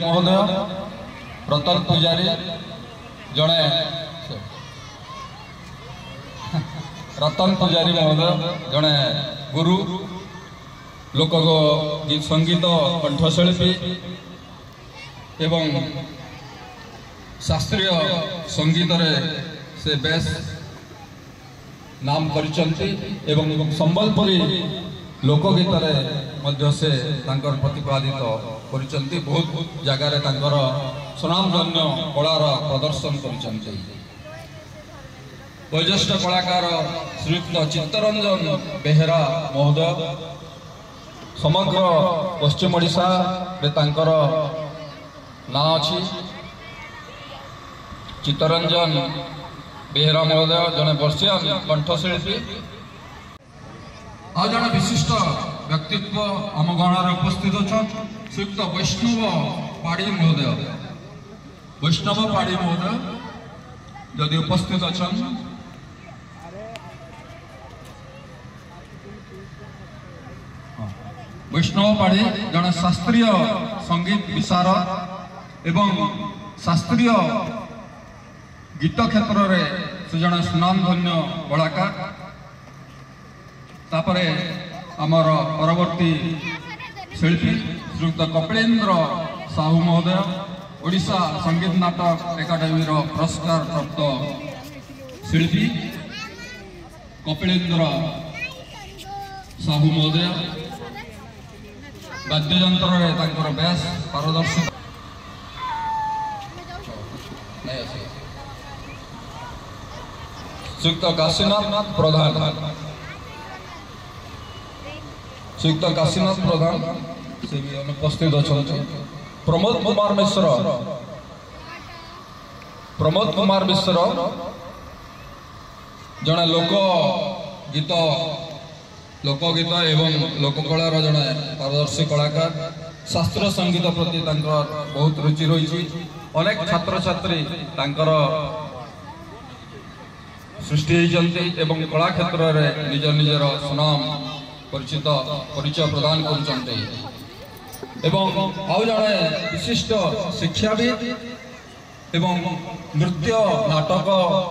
महोदय रतन पूजारी जड़े रतन पूजारी महोदय जड़े गुरु लोक गीत संगीत कंठशिल्पी एवं शास्त्रीय संगीत रे से बेस नाम करिसंती एवं संबलपुरी लोकगीत रे मध्य से तांकर प्रतिपादित करिसंती बहुत जगह रे तांकर सुनामधन्य कलार प्रदर्शन करिसंती। वयोज्येष्ठ कलाकार श्रीयुक्त चित्तरंजन बेहेरा महोदय समग्र पश्चिम ओडिशा रे तांकर ना अछि। चित्तरंजन बेहेरा महोदय जने वर्षीय कंठशिल्पी आ जने विशिष्ट व्यक्तित्व आम गणर उपस्थित अच्छा श्रीयुक्त वैष्णव पाड़ी महोदय जदि उपस्थित अच्छा वैष्णव पाड़ी जने शास्त्रीय संगीत विशारद एवं शास्त्रीय गीत क्षेत्र रे से जने सुनामधन्य कलाकार। तापरे आमर परवर्ती शिल्पी श्रीयुक्त कपिलेन्द्र साहू महोदय ओडिशा संगीत नाटक एकाडेमी पुरस्कार प्राप्त शिल्पी कपिलेन्द्र साहू महोदय वाद्ययंत्र रे तांकर बेस पारदर्शिता श्रीयुक्त काशीनाथ प्रधान से भी अनुपस्थित अच्छा। प्रमोद कुमार मिश्र जड़े लोकगीत एवं लोककलार जड़े पारदर्शी कलाकार। शास्त्रीय संगीत प्रति बहुत रुचि रही। अनेक छात्र छात्री सृष्टि एवं कला क्षेत्र में निज निजर सुनाम परिचय प्रदान कर जड़े विशिष्ट शिक्षाविद एवं नृत्य नाटक